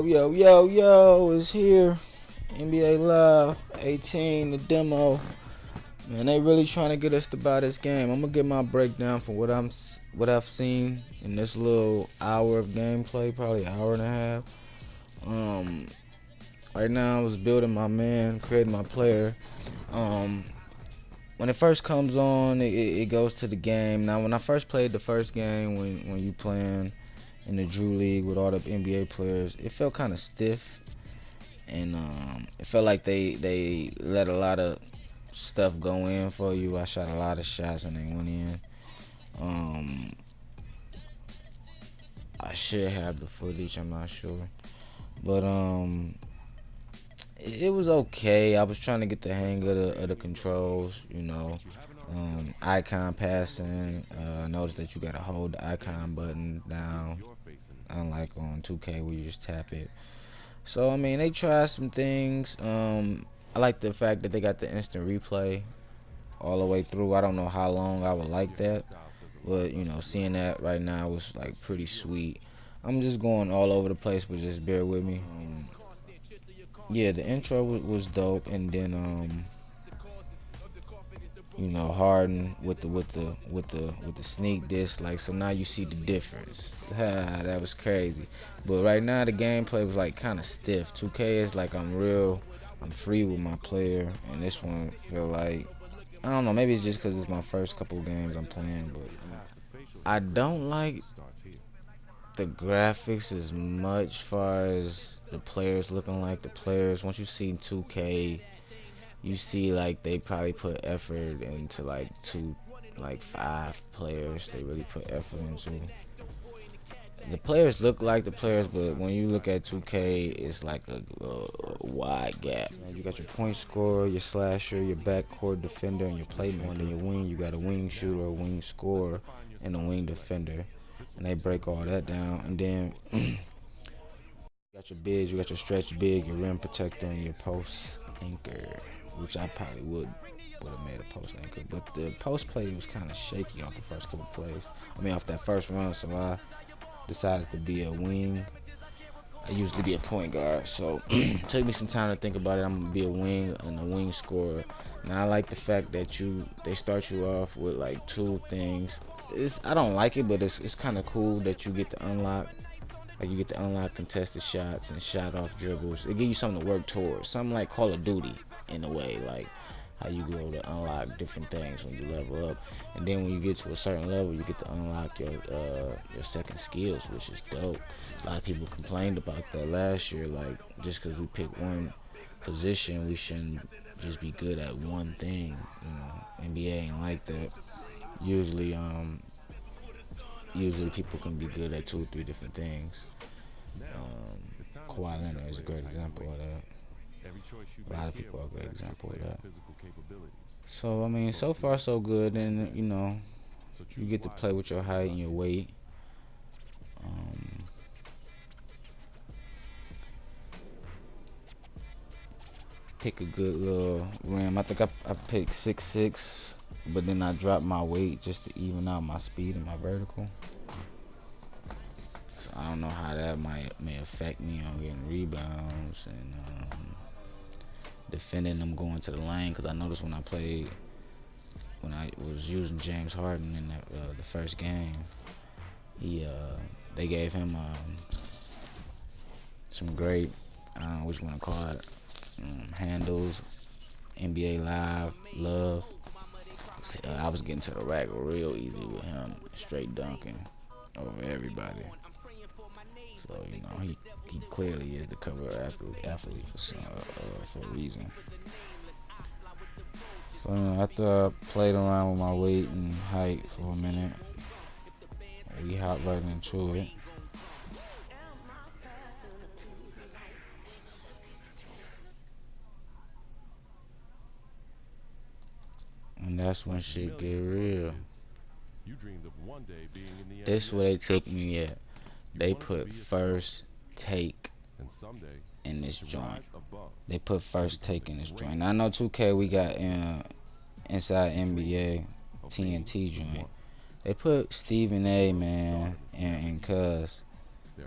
Yo, it's here. NBA Live 18, the demo. Man, they really trying to get us to buy this game. I'm gonna get my breakdown from what I've seen in this little hour of gameplay, probably an hour and a half. Um, right now I was building my man, creating my player. Um, when it first comes on, it goes to the game. Now, when I first played the first game, when you playing in the Drew League with all the NBA players, it felt kind of stiff, and it felt like they let a lot of stuff go in for you. I shot a lot of shots and they went in. Um, I should have the footage. I'm not sure, but it was okay. I was trying to get the hang of the controls. Icon passing. Notice that you gotta hold the icon button down, unlike on 2K where you just tap it. So I mean, they tried some things. I like the fact that they got the instant replay all the way through. I don't know how long I would like that, but seeing that right now was like pretty sweet. I'm just going all over the place, but just bear with me. Yeah, the intro was dope, and then Harden with the sneak disc, like, so now you see the difference. That was crazy. But right now the gameplay was like kind of stiff. 2K is like I'm free with my player, and this one feel like, I don't know, maybe it's just because it's my first couple games I'm playing, but I don't like the graphics as much, far as the players looking like the players. Once you see 2K, you see like they probably put effort into like 5 players. They really put effort into. The players look like the players, but when you look at 2K, it's like a wide gap. You got your point scorer, your slasher, your backcourt defender, and your playmaker. And your wing, you got a wing shooter, a wing scorer, and a wing defender. And they break all that down. And then you got your bigs, you got your stretch big, your rim protector, and your post anchor, which I probably would have made a post anchor, but the post play was kind of shaky off the first couple plays. I mean, off that first run, so I decided to be a wing. I usually be a point guard, so it took me some time to think about it. I'm gonna be a wing and a wing scorer. Now I like the fact that they start you off with like 2 things. I don't like it, but it's kind of cool that you get to unlock. Like, you get to unlock contested shots and shot off dribbles. It gives you something to work towards. Something like Call of Duty in a way, like how you go to unlock different things when you level up. And then when you get to a certain level, you get to unlock your second skills, which is dope. A lot of people complained about that last year, like, just because we picked one position, we shouldn't just be good at one thing. NBA ain't like that. Usually people can be good at 2 or 3 different things. Kawhi Leonard is a great example of that. A lot of people are a great example of that. So I mean, so far so good, and you get to play with your height and your weight. Pick a good little rim. I think I picked 6'6", but then I dropped my weight just to even out my speed and my vertical. So I don't know how that may affect me on getting rebounds and defending them going to the lane. Because I noticed when I was using James Harden in the first game, they gave him some great, I don't know what you want to call it, handles, NBA Live, love. I was getting to the rack real easy with him, straight dunking over everybody. So he clearly is the cover athlete for a reason. So after I played around with my weight and height for a minute, we hopped right into it. And that's when shit get real. This where they took me at. They put first take in this joint. They put first take in this joint. Now, I know 2K, we got inside NBA TNT joint. They put Stephen A, man, and Cuz.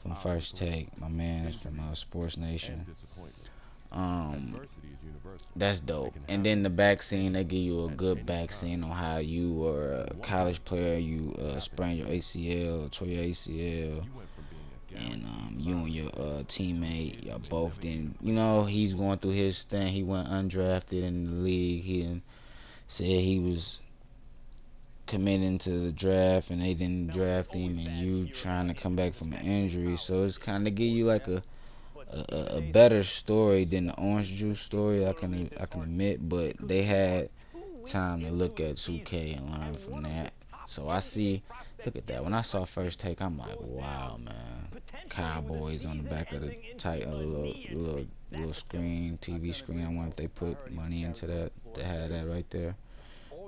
from First Take. My man is from Sports Nation. That's dope. And then the back scene, they give you a good back scene on how you were a college player, you sprained your ACL, tore your ACL, and you and your teammate, y'all both didn't. He's going through his thing. He went undrafted in the league. He said he was committing to the draft, and they didn't draft him, and you trying to come back from an injury. So it's kind of give you like a better story than the Orange Juice story. I can admit, but they had time to look at 2K and learn from that. So look at that. When I saw First Take, I'm like, wow, man. Cowboys on the back of the little screen, TV screen. I wonder if they put money into that to have that right there.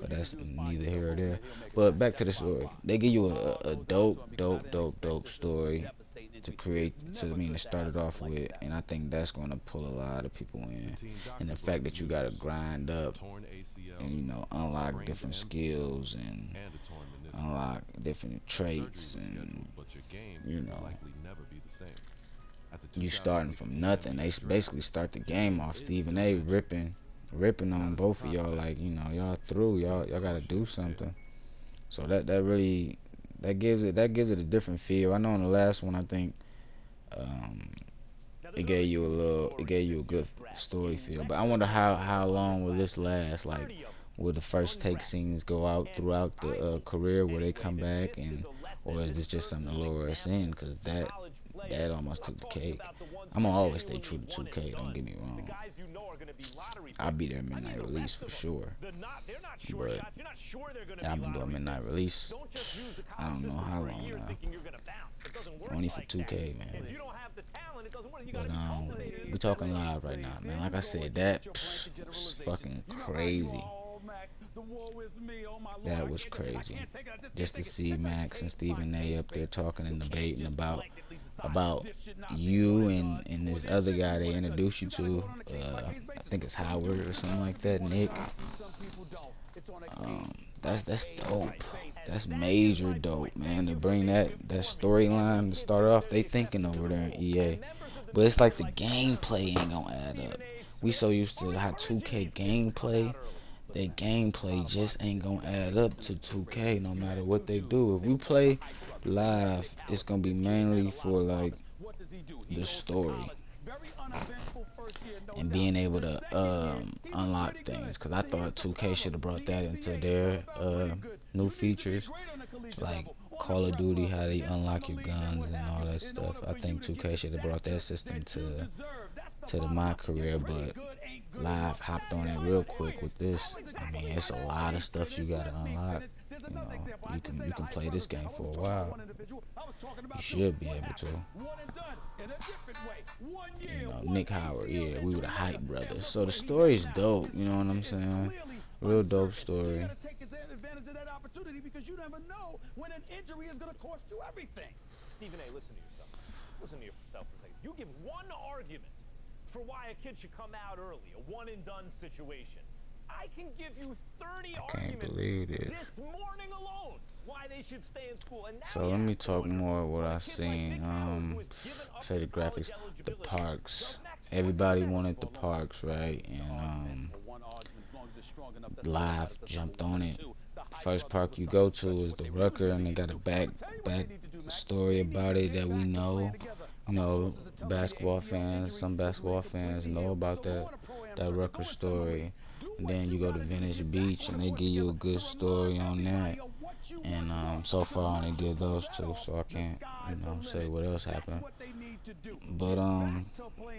But that's neither here or there. But back to the story. They give you a dope story to start it off with, and I think that's gonna pull a lot of people in. And the fact that you gotta grind up and unlock different skills and unlock different traits, and you starting from nothing. They basically start the game off Stephen A. ripping on both of y'all, like y'all through, y'all gotta do something. So that gives it a different feel. I know in the last one, I think um, it gave you a good story feel. But I wonder how long will this last? Like, will the First Take scenes go out throughout the career? Will they come back, or is this just something to lure us in? Because that almost took the cake. I'm gonna always stay true to 2K. Don't get me wrong. I'll be there midnight release for sure. But I've been doing midnight release. I don't know how long now. Only for 2K, man. But we talking live right now, man. Like I said, that was fucking crazy. That was crazy. Just to see Max and Stephen A. up there talking and debating about you and this other guy they introduced you to. I think it's Howard or something like that, Nick. That's dope. That's major dope, man. To bring that storyline to start off, they thinking over there in EA. But it's like the gameplay ain't gonna add up. We so used to how 2K gameplay. Their gameplay just ain't gonna add up to 2K no matter what they do. If we play live, it's gonna be mainly for like the story and being able to unlock things. Cause I thought 2K should have brought that into their new features, like Call of Duty, how they unlock your guns and all that stuff. I think 2K should have brought that system to my career, but Live hopped on it real quick with this. I mean, it's a lot of stuff you gotta unlock. You can play this game for a while. You should be able to. Nick Howard, yeah, we were the Hype Brothers. So the story's dope, you know what I'm saying? Real dope story. Stephen A., listen to yourself. Listen to yourself for a second. You give one argument for why a kid should come out early, a one and done situation. I can give you 30 arguments this morning alone why they should stay in school. And so let me talk more what I seen. Say the graphics, the parks. Everybody wanted the parks, right? And Live jumped on it. First park you go to is the Rucker, and they got a back story about it that we know. Basketball fans, some basketball fans know about that Rucker story. And then you go to Venice Beach, and they give you a good story on that. And so far, I only did those two, so I can't, say what else happened. But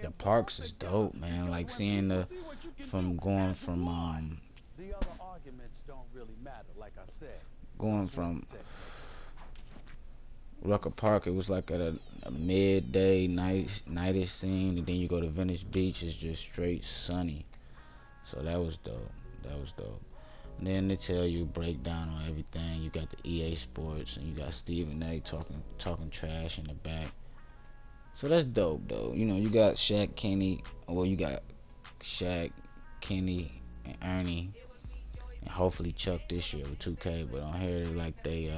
the parks is dope, man. Like seeing going from Rucker Park, it was like at a midday nightish scene, and then you go to Venice Beach, it's just straight sunny. So that was dope. And then they tell you breakdown on everything. You got the EA Sports, and you got Stephen A. talking trash in the back. So that's dope, though. You got Shaq, Kenny. Well, you got Shaq, Kenny, and Ernie, and hopefully Chuck this year with 2K. But on here, like they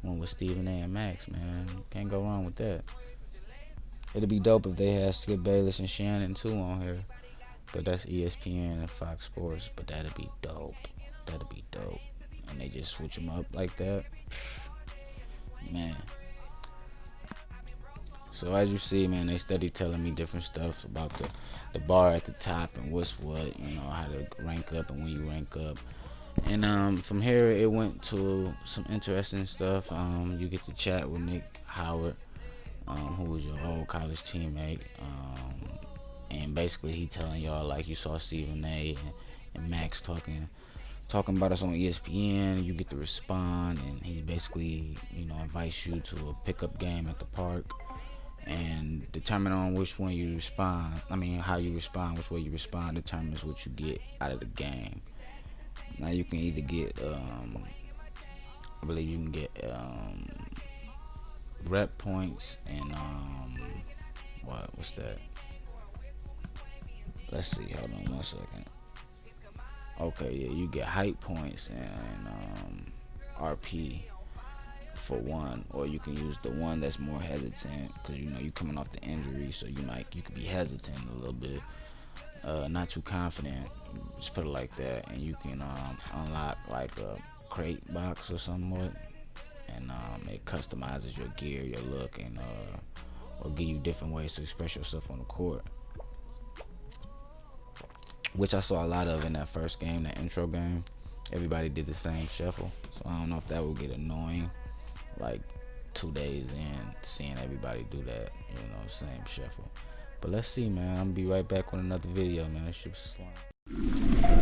Went with Stephen A and Max, man. Can't go wrong with that. It'd be dope if they had Skip Bayless and Shannon too on here. But that's ESPN and Fox Sports. But that'd be dope. That'd be dope. And they just switch them up like that. Man. So as you see, man, they steady telling me different stuff about the bar at the top and what's what, you know, how to rank up and when you rank up. And from here it went to some interesting stuff. You get to chat with Nick Howard, who was your old college teammate. And basically he telling y'all, like, you saw Stephen A and Max talking about us on ESPN. You get to respond, and he basically, you know, invites you to a pickup game at the park. And determine on which one you respond. I mean, how you respond, which way you respond determines what you get out of the game. Now you can either get, I believe you can get rep points and what's that? Let's see. Hold on 1 second. Okay, yeah, you get hype points and RP for one, or you can use the one that's more hesitant, because you know you coming off the injury, so you could be hesitant a little bit, not too confident, just put it like that. And you can unlock like a crate box or somewhat, and it customizes your gear, your look, and or give you different ways to express yourself on the court, which I saw a lot of in that first game, that intro game. Everybody did the same shuffle, so I don't know if that will get annoying, like 2 days in, seeing everybody do that, you know, same shuffle. But let's see, man. I'm gonna be right back with another video, man. Shit was slime.